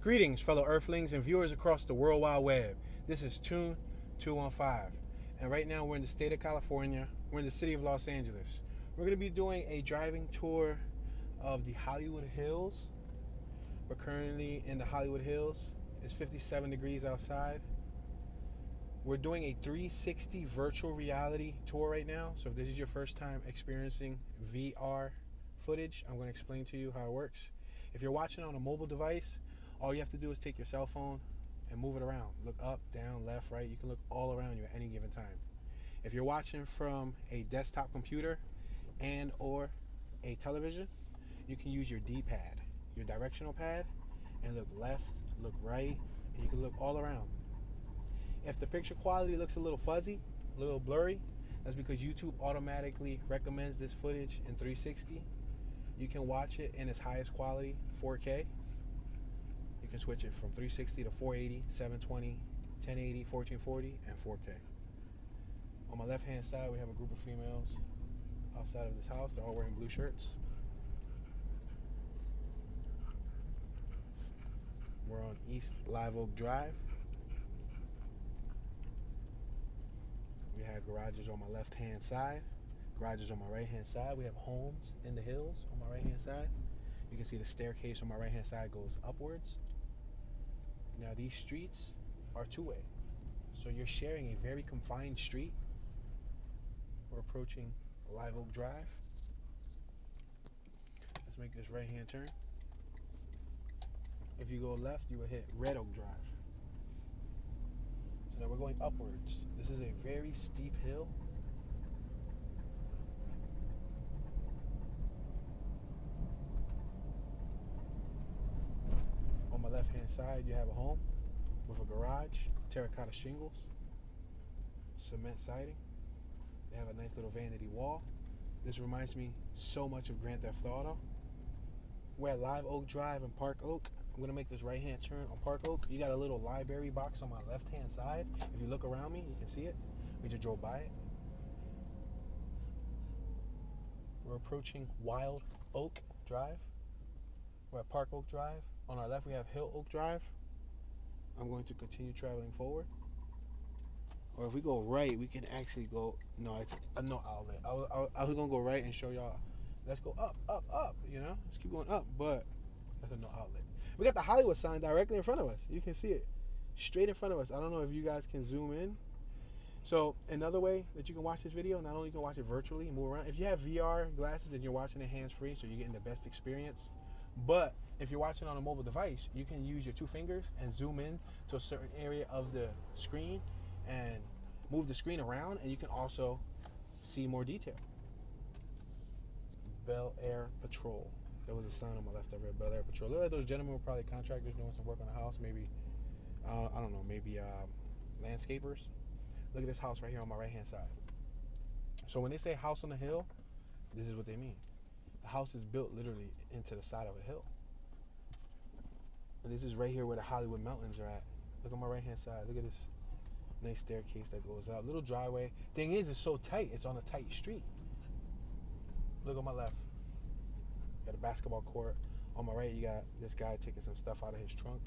Greetings, fellow Earthlings and viewers across the World Wide Web. This is Tune 215, and right now we're in the state of California. We're in the city of Los Angeles. We're going to be doing a driving tour of the Hollywood Hills. We're currently in the Hollywood Hills. It's 57 degrees outside. We're doing a 360 virtual reality tour right now. So if this is your first time experiencing VR footage, I'm going to explain to you how it works. If you're watching on a mobile device, all you have to do is take your cell phone and move it around. Look up, down, left, right. You can look all around you at any given time. If you're watching from a desktop computer and or a television, you can use your D-pad, your directional pad, and look left, look right, and you can look all around. If the picture quality looks a little fuzzy, a little blurry, that's because YouTube automatically recommends this footage in 360. You can watch it in its highest quality, 4K. You can switch it from 360 to 480, 720, 1080, 1440, and 4K. On my left-hand side, we have a group of females outside of this house. They're all wearing blue shirts. We're on East Live Oak Drive. We have garages on my left-hand side, garages on my right-hand side. We have homes in the hills on my right-hand side. You can see the staircase on my right-hand side goes upwards. Now these streets are two-way, so you're sharing a very confined street. We're approaching Live Oak Drive. Let's make this right-hand turn. If you go left, you will hit Red Oak Drive. So now we're going upwards. This is a very steep hill. On my left-hand side, you have a home with a garage, terracotta shingles, cement siding. They have a nice little vanity wall. This reminds me so much of Grand Theft Auto. We're at Live Oak Drive and Park Oak. I'm going to make this right-hand turn on Park Oak. You got a little library box on my left-hand side. If you look around me, you can see it. We just drove by it. We're approaching Wild Oak Drive. We're at Park Oak Drive. On our left, we have Hill Oak Drive. I'm going to continue traveling forward. Or if we go right, we can actually go... No, it's a no outlet. I was going to go right and show y'all. Let's go up, up, up, you know? Let's keep going up, but that's a no outlet. We got the Hollywood sign directly in front of us. You can see it straight in front of us. I don't know if you guys can zoom in. So another way that you can watch this video, not only you can watch it virtually and move around. If you have VR glasses and you're watching it hands-free, so you're getting the best experience. But if you're watching on a mobile device, you can use your two fingers and zoom in to a certain area of the screen and move the screen around, and you can also see more detail. Bel Air Patrol. There was a sign on my left that read Bel Air Patrol. Look like those gentlemen were probably contractors doing some work on the house. Maybe, I don't know, maybe landscapers. Look at this house right here on my right-hand side. So when they say house on the hill, this is what they mean. The house is built literally into the side of a hill. And this is right here where the Hollywood Mountains are at. Look on my right-hand side. Look at this nice staircase that goes up. Little driveway. Thing is, it's so tight. It's on a tight street. Look on my left. Got a basketball court. On my right, you got this guy taking some stuff out of his trunk.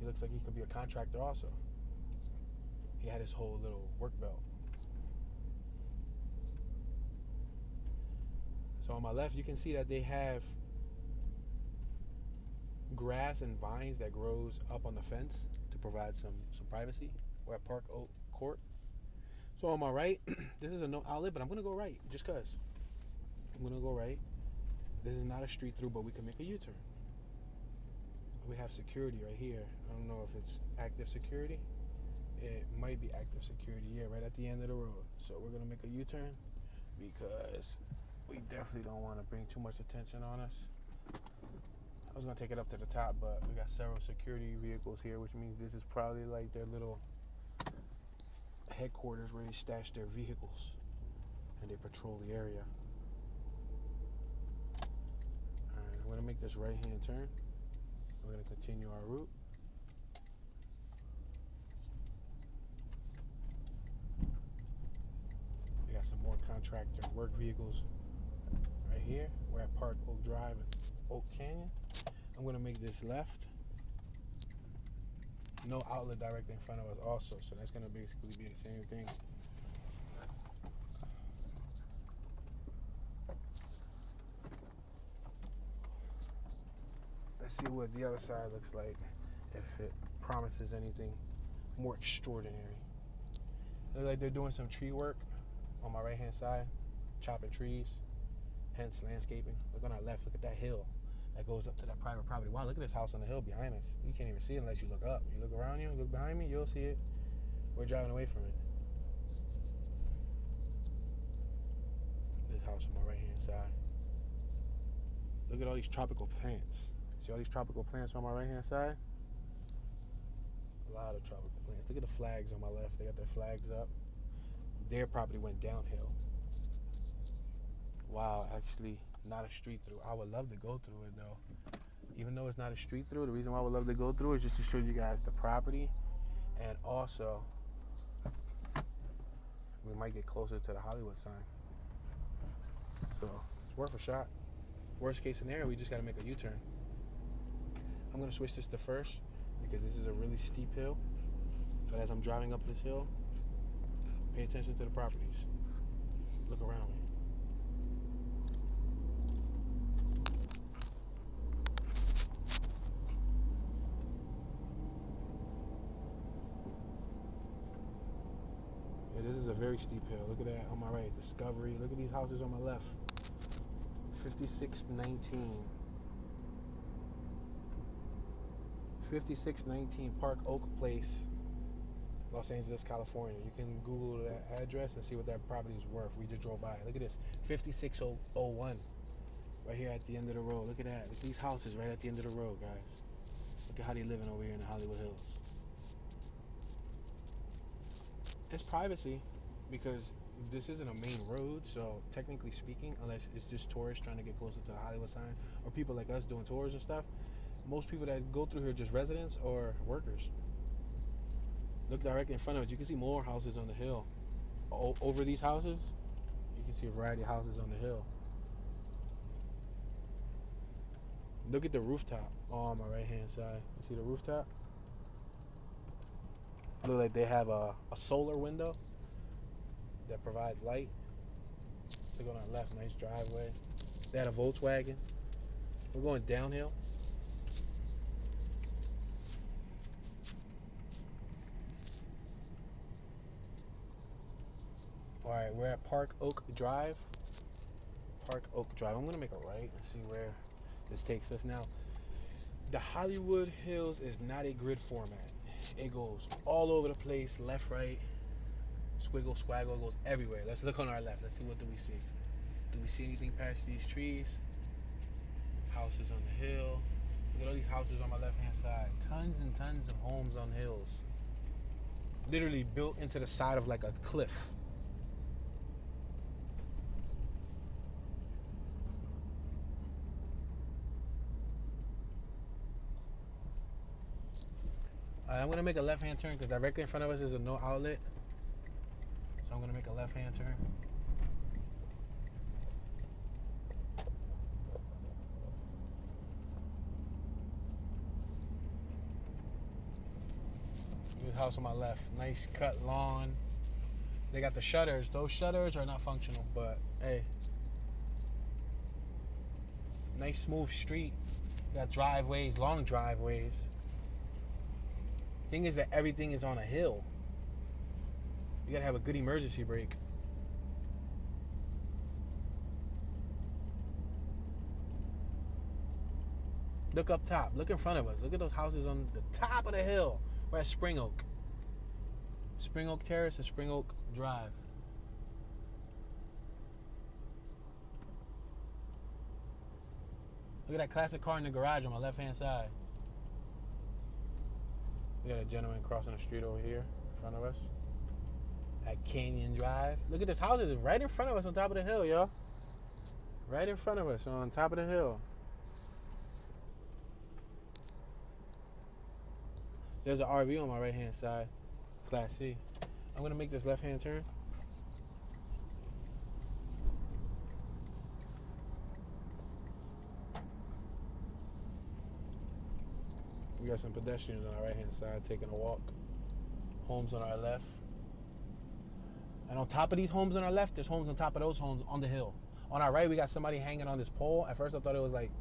He looks like he could be a contractor also. He had his whole little work belt. So on my left, you can see that they have grass and vines that grows up on the fence to provide some privacy. We're at Park Oak Court. So on my right, this is a no outlet, but I'm going to go right just because. I'm going to go right. This is not a street through, but we can make a U-turn. We have security right here. I don't know if it's active security. It might be active security, yeah, right at the end of the road. So we're going to make a U-turn because we definitely don't want to bring too much attention on us. I was going to take it up to the top, but we got several security vehicles here, which means this is probably like their little headquarters where they stash their vehicles and they patrol the area. Alright, I'm going to make this right-hand turn. We're going to continue our route. We got some more contractor work vehicles right here. We're at Park Oak Drive and Oak Canyon. I'm going to make this left. no outlet directly in front of us also, so that's gonna basically be the same thing. Let's see what the other side looks like, if it promises anything more extraordinary. It looks like they're doing some tree work on my right hand side, chopping trees, hence landscaping. Look on our left, look at that hill that goes up to that private property. Wow, look at this house on the hill behind us. You can't even see it unless you look up. You look around you, look behind me, you'll see it. We're driving away from it. This house on my right hand side. Look at all these tropical plants. See all these tropical plants on my right hand side? A lot of tropical plants. Look at the flags on my left. They got their flags up. Their property went downhill. Wow, actually not a street through. I would love to go through it though. Even though it's not a street through, the reason why I would love to go through is just to show you guys the property, and also we might get closer to the Hollywood sign. So it's worth a shot. Worst case scenario, we just gotta make a U-turn. I'm gonna switch this to first because this is a really steep hill. But as I'm driving up this hill, pay attention to the properties. Look around me. Yeah, this is a very steep hill. Look at that on my right, Discovery. Look at these houses on my left. 5619. 5619 Park Oak Place, Los Angeles, California. You can Google that address and see what that property is worth. We just drove by. Look at this, 5601, right here at the end of the road. Look at that. Look at these houses right at the end of the road, guys. Look at how they living over here in the Hollywood Hills. It's privacy because this isn't a main road, so technically speaking, unless it's just tourists trying to get closer to the Hollywood sign or people like us doing tours and stuff, most people that go through here are just residents or workers. Look directly in front of us. You can see more houses on the hill. Over these houses, you can see a variety of houses on the hill. Look at the rooftop on my right hand side. You see the rooftop? Look like they have a solar window that provides light. Look on our left, nice driveway. They had a Volkswagen. We're going downhill. All right, we're at Park Oak Drive. Park Oak Drive. I'm gonna make a right and see where this takes us now. The Hollywood Hills is not a grid format. It goes all over the place, left, right, squiggle, squaggle, goes everywhere. Let's look on our left. Let's see, what do we see? Do we see anything past these trees? Houses on the hill. Look at all these houses on my left-hand side. Tons and tons of homes on hills. Literally built into the side of like a cliff. I'm going to make a left-hand turn because directly in front of us is a no outlet. So I'm going to make a left-hand turn. This house on my left. Nice cut lawn. They got the shutters. Those shutters are not functional, but hey. Nice smooth street. Got driveways, long driveways. Thing is that everything is on a hill. You gotta have a good emergency brake. Look up top. Look in front of us. Look at those houses on the top of the hill. We're at Spring Oak. Spring Oak Terrace and Spring Oak Drive. Look at that classic car in the garage on my left-hand side. We got a gentleman crossing the street over here in front of us. At Canyon Drive. Look at this house is right in front of us on top of the hill, y'all. Right in front of us on top of the hill. There's an RV on my right-hand side. Class C. I'm going to make this left-hand turn. We got some pedestrians on our right-hand side taking a walk. Homes on our left. And on top of these homes on our left, there's homes on top of those homes on the hill. On our right, we got somebody hanging on this pole. At first, I thought it was like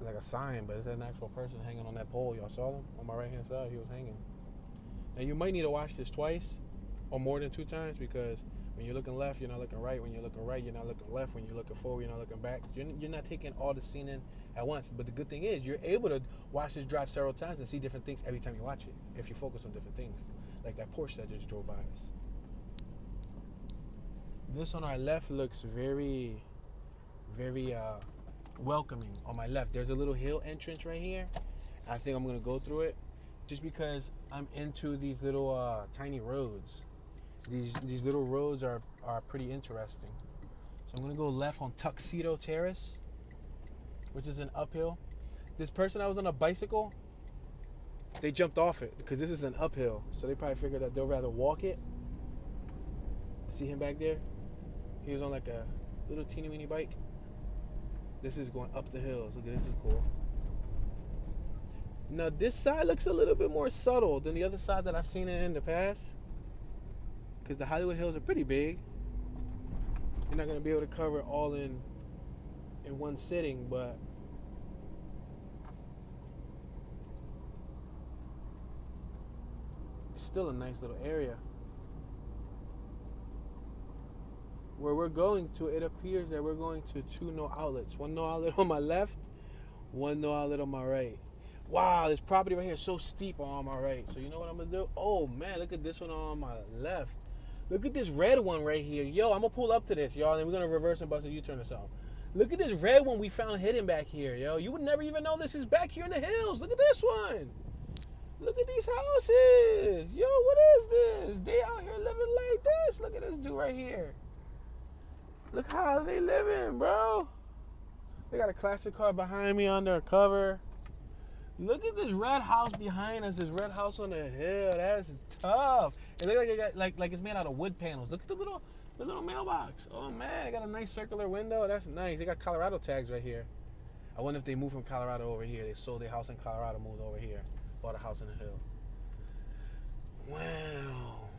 a sign, but it's an actual person hanging on that pole. Y'all saw him? On my right-hand side, he was hanging. Now, you might need to watch this twice or more than 2 times, because when you're looking left, you're not looking right. When you're looking right, you're not looking left. When you're looking forward, you're not looking back. You're not taking all the scene in at once. But the good thing is you're able to watch this drive several times and see different things every time you watch it, if you focus on different things, like that Porsche that just drove by us. This on our left looks very, very welcoming. On my left, there's a little hill entrance right here. I think I'm going to go through it just because I'm into these little tiny roads. These little roads are pretty interesting. So I'm going to go left on Tuxedo Terrace, which is an uphill. This person that was on a bicycle, they jumped off it because this is an uphill. So they probably figured that they'll rather walk it. See him back there? He was on like a little teeny weeny bike. This is going up the hills. Look at this, is cool. Now this side looks a little bit more subtle than the other side that I've seen it in the past, because the Hollywood Hills are pretty big. You're not going to be able to cover it all in one sitting, but it's still a nice little area. Where we're going to, it appears that we're going to 2 no outlets. 1 no outlet on my left, 1 no outlet on my right. Wow, this property right here is so steep on my right. So you know what I'm going to do? Oh, man, look at this one on my left. Look at this red one right here. Yo, I'm going to pull up to this, y'all, and we're going to reverse and bust a U-turn or something. Look at this red one we found hidden back here, yo. You would never even know this is back here in the hills. Look at this one. Look at these houses. Yo, what is this? They out here living like this. Look at this dude right here. Look how they living, bro. They got a classic car behind me under cover. Look at this red house behind us. This red house on the hill. That's tough. It looks like it got like it's made out of wood panels. Look at the little mailbox. Oh man, they got a nice circular window. That's nice. They got Colorado tags right here. I wonder if they moved from Colorado over here. They sold their house in Colorado, moved over here, bought a house in the hill. Wow.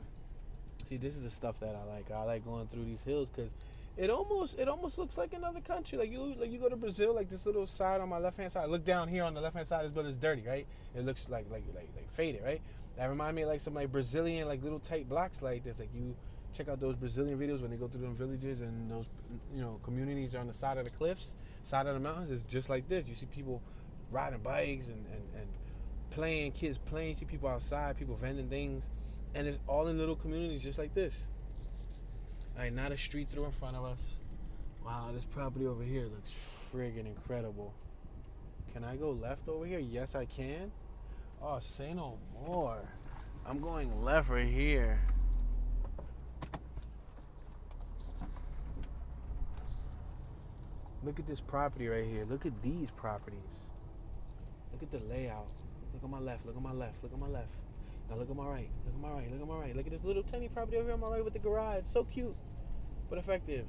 See, this is the stuff that I like. I like going through these hills because it almost looks like another country. Like you go to Brazil, like this little side on my left hand side. Look down here on the left hand side, this building's dirty, right? It looks like faded, right? That remind me of like some like Brazilian like little tight blocks like this. Like you check out those Brazilian videos when they go through them villages and those communities are on the side of the cliffs, side of the mountains. It's just like this. You see people riding bikes and playing, kids playing. You see people outside, people vending things, and it's all in little communities just like this. Alright, not a street through in front of us. Wow, this property over here looks friggin' incredible. Can I go left over here? Yes, I can. Oh, say no more. I'm going left right here. Look at this property right here. Look at these properties. Look at the layout. Look on my left, look on my left, look on my left. Now look on my right, look on my right, look on my right. Look at this little tiny property over here on my right with the garage. So cute, but effective.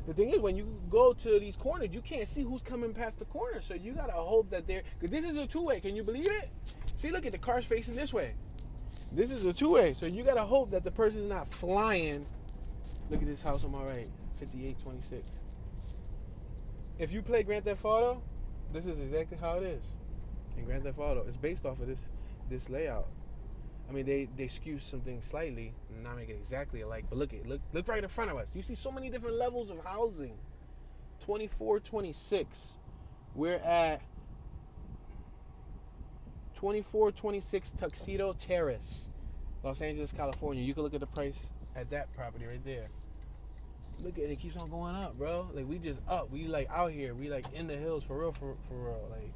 The thing is, when you go to these corners, you can't see who's coming past the corner. So you gotta hope that they're, because this is a 2-way. Can you believe it? See, look at the cars facing this way. This is a 2-way. So you gotta hope that the person's not flying. Look at this house on my right, 5826. If you play Grand Theft Auto, this is exactly how it is. In Grand Theft Auto, it's based off of this layout. I mean, they skew something slightly, not make it exactly alike. But look right in front of us. You see so many different levels of housing. 2426. We're at 2426 Tuxedo Terrace, Los Angeles, California. You can look at the price at that property right there. Look at it, keeps on going up, bro. Like we just up. We like out here. We like in the hills for real, for real. Like.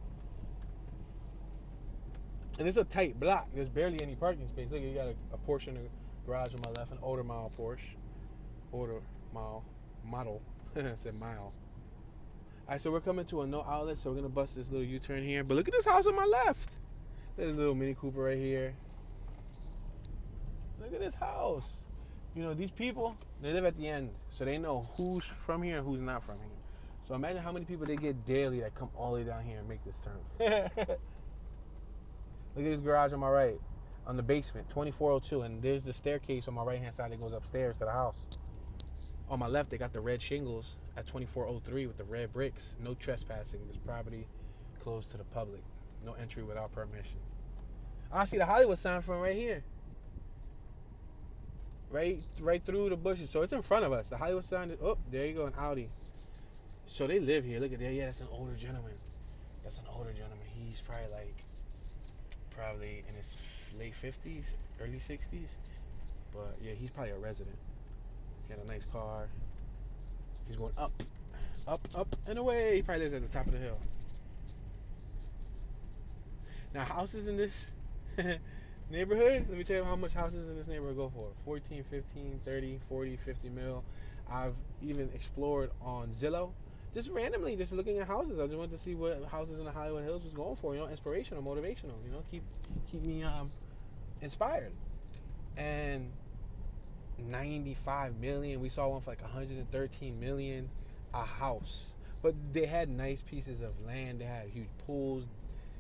And it's a tight block. There's barely any parking space. Look, you got a Porsche in the garage on my left, an older model Porsche. Older model. I said mile. All right, so we're coming to a no outlet, so we're going to bust this little U-turn here. But look at this house on my left. There's a little Mini Cooper right here. Look at this house. You know, these people, they live at the end, so they know who's from here and who's not from here. So imagine how many people they get daily that come all the way down here and make this turn. Look at this garage on my right, on the basement, 2402, and there's the staircase on my right-hand side that goes upstairs to the house. On my left, they got the red shingles at 2403 with the red bricks. No trespassing. This property closed to the public. No entry without permission. I see the Hollywood sign from right here. Right through the bushes. So it's in front of us. The Hollywood sign is, oh, there you go, an Audi. So they live here. Look at that. Yeah, that's an older gentleman. That's an older gentleman. He's probably in his late 50s, early 60s. But yeah, he's probably a resident. He had a nice car. He's going up, and away. He probably lives at the top of the hill. Now, houses in this neighborhood, let me tell you how much houses in this neighborhood go for. 14, 15, 30, 40, 50 mil. I've even explored on Zillow. Just randomly, just looking at houses. I just wanted to see what houses in the Hollywood Hills was going for. Inspirational, motivational. Keep me inspired. And 95 million. We saw one for like 113 million a house. But they had nice pieces of land. They had huge pools,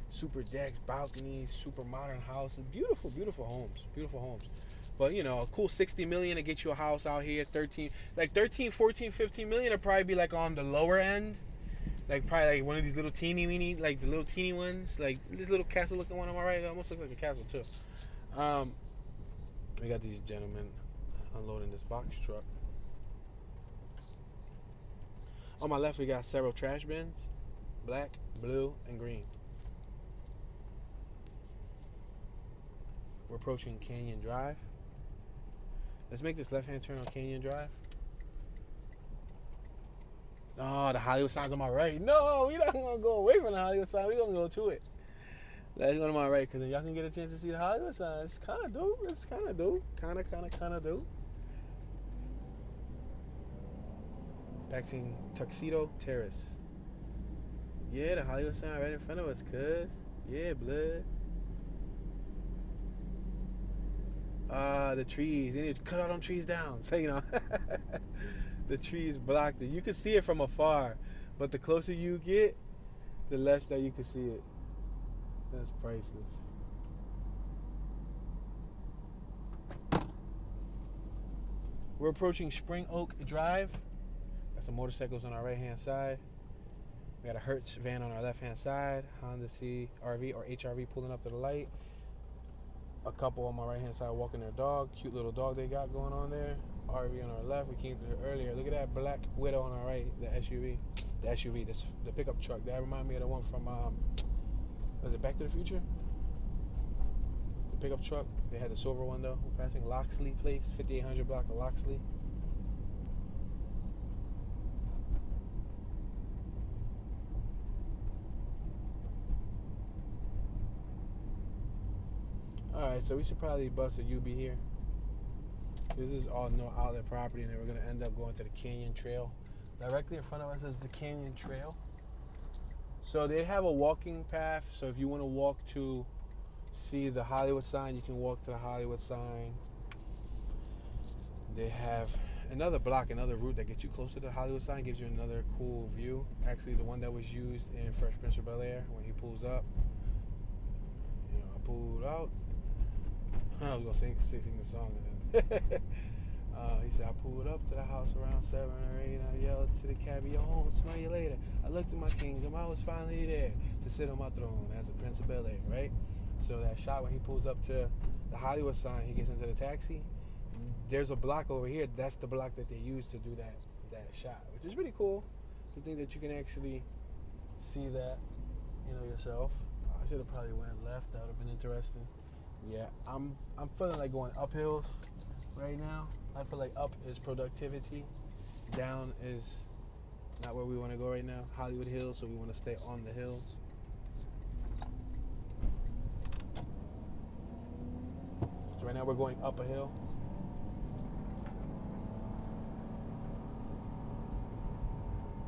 super decks, balconies, super modern houses. Beautiful, beautiful homes. Beautiful homes. But, a cool 60 million to get you a house out here. 13, 14, 15 million would probably be like on the lower end. Like probably like one of these little teeny weeny, like the little teeny ones. Like this little castle looking one on my right. It almost looks like a castle too. We got these gentlemen unloading this box truck. On my left, we got several trash bins. Black, blue, and green. We're approaching Canyon Drive. Let's make this left-hand turn on Canyon Drive. Oh, the Hollywood sign's on my right. No, we're not going to go away from the Hollywood sign. We're going to go to it. Let's go to my right, because then y'all can get a chance to see the Hollywood sign. It's kind of dope. It's kind of dope. Kind of dope. Passing Tuxedo Terrace. Yeah, the Hollywood sign right in front of us, cuz. Yeah, blood. The trees. They need to cut all them trees down. So, the trees blocked it. You can see it from afar, but the closer you get, the less that you can see it. That's priceless. We're approaching Spring Oak Drive. Got some motorcycles on our right-hand side. We got a Hertz van on our left-hand side. Honda CRV or HRV pulling up to the light. A couple on my right-hand side walking their dog. Cute little dog they got going on there. RV on our left. We came through earlier. Look at that black Widow on our right. The SUV. The pickup truck. That reminds me of the one from, was it Back to the Future? The pickup truck. They had the silver one though. We're passing Loxley Place. 5800 block of Loxley. Alright, so we should probably bust a UB here. This is all no outlet property, and then we're going to end up going to the Canyon Trail. Directly in front of us is the Canyon Trail. So they have a walking path, so if you want to walk to see the Hollywood sign, you can walk to the Hollywood sign. They have another block, another route that gets you closer to the Hollywood sign, gives you another cool view. Actually, the one that was used in Fresh Prince of Bel-Air when he pulls up. I pulled out. I was gonna sing the song, and then he said, I pulled up to the house around 7 or 8. I yelled to the cabbie, "Yo, home, smell you later." I looked at my kingdom. I was finally there to sit on my throne as a Prince of Bel-Air, right? So that shot when he pulls up to the Hollywood sign, he gets into the taxi. There's a block over here. That's the block that they use to do that shot, which is really cool to think that you can actually see that, yourself. I should have probably went left. That would have been interesting. Yeah, I'm feeling like going up hills right now. I feel like up is productivity. Down is not where we want to go right now. Hollywood Hills, so we want to stay on the hills. So right now we're going up a hill.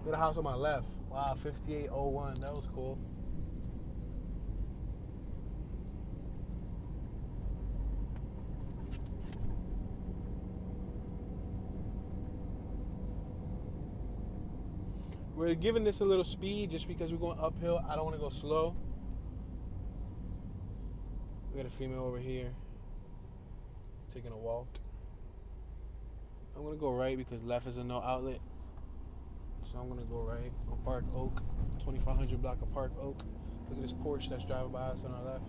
Look at the house on my left. Wow, 5801. That was cool. We're giving this a little speed just because we're going uphill. I don't want to go slow. We got a female over here taking a walk. I'm going to go right because left is a no outlet. So I'm going to go right on Park Oak, 2500 block of Park Oak. Look at this Porsche that's driving by us on our left.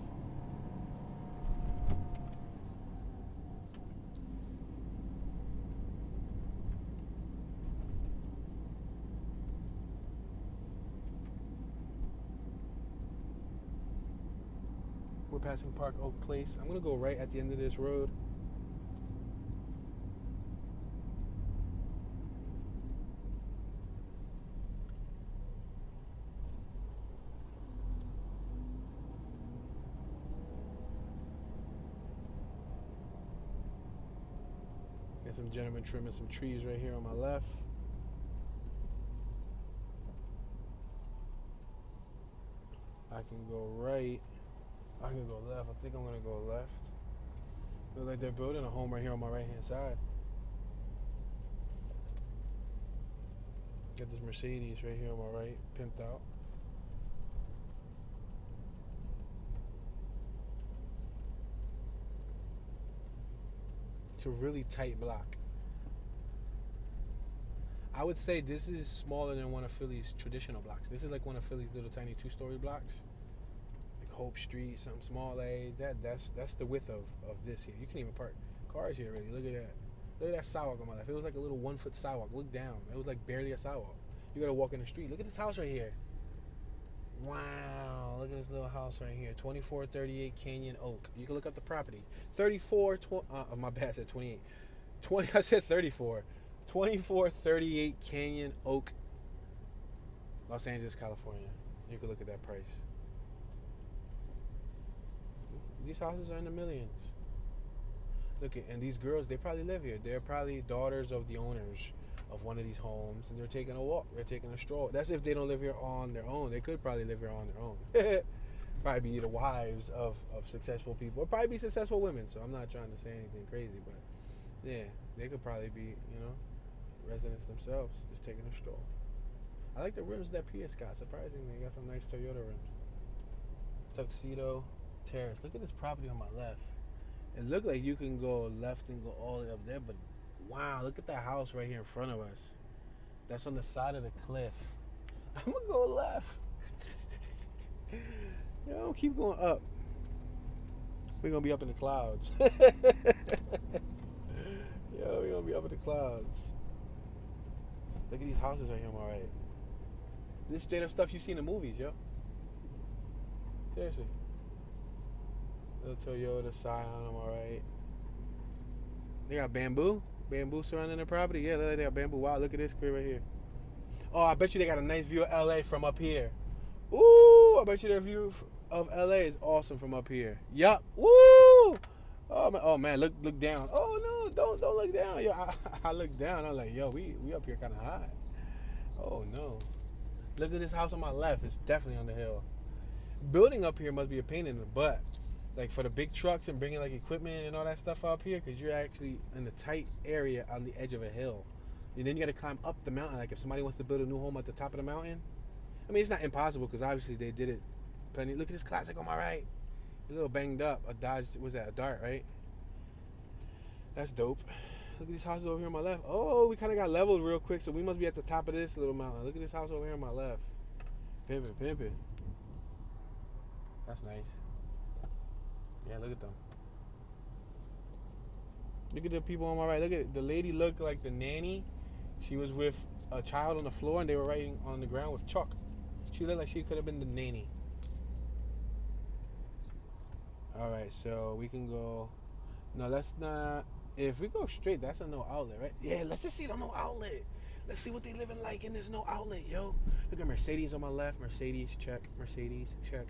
We're passing Park Oak Place. I'm going to go right at the end of this road. Got some gentlemen trimming some trees right here on my left. I can go right. I can go left. I think I'm gonna go left. Looks like they're building a home right here on my right hand side. Got this Mercedes right here on my right, pimped out. It's a really tight block. I would say this is smaller than one of Philly's traditional blocks. This is like one of Philly's little tiny 2-story blocks. Hope Street, something small, like that's the width of this here. You can't even park cars here really. Look at that. Look at that sidewalk on my left. It was like a little 1-foot sidewalk. Look down. It was like barely a sidewalk. You gotta walk in the street. Look at this house right here. Wow. Look at this little house right here. 2438 Canyon Oak. You can look up the property. 34 my bad, I said 28. 20 I said 34. 2438 Canyon Oak, Los Angeles, California. You can look at that price. These houses are in the millions. Look at, and these girls, they probably live here. They're probably daughters of the owners of one of these homes, and they're taking a walk. They're taking a stroll. That's if they don't live here on their own. They could probably live here on their own. Probably be the wives of successful people, or probably be successful women. So I'm not trying to say anything crazy, but yeah, they could probably be, residents themselves, just taking a stroll. I like the rims that PS got. Surprisingly, they got some nice Toyota rims. Tuxedo Terrace. Look at this property on my left. It looked like you can go left and go all the way up there, but wow, look at that house right here in front of us. That's on the side of the cliff. I'm gonna go left. Keep going up. We're gonna be up in the clouds. We're gonna be up in the clouds. Look at these houses right here on my right. This straight up stuff you see in the movies, yo. Seriously. Little Toyota Scion on my right. They got bamboo surrounding the property. Yeah, they got bamboo. Wow, look at this crib right here. Oh, I bet you they got a nice view of LA from up here. Ooh, I bet you their view of LA is awesome from up here. Yup. Woo! Oh man, look down. Oh no, don't look down. Yo, I look down. I'm like, yo, we up here kind of high. Oh no. Look at this house on my left. It's definitely on the hill. Building up here must be a pain in the butt. Like for the big trucks and bringing like equipment and all that stuff up here, because you're actually in a tight area on the edge of a hill. And then you got to climb up the mountain. Like if somebody wants to build a new home at the top of the mountain, I mean, it's not impossible because obviously they did it plenty. Look at this classic on my right. A little banged up. A Dodge, was that a Dart, right? That's dope. Look at these houses over here on my left. Oh, we kind of got leveled real quick, so we must be at the top of this little mountain. Look at this house over here on my left. Pimpin'. That's nice. Yeah, look at them. Look at the people on my right. Look at it. The lady looked like the nanny. She was with a child on the floor, and they were writing on the ground with chalk. She looked like she could have been the nanny. All right, so we can go. No, that's not. If we go straight, that's a no outlet, right? Yeah, let's just see the no outlet. Let's see what they living like in this no outlet, yo. Look at Mercedes on my left. Mercedes, check. Mercedes, check.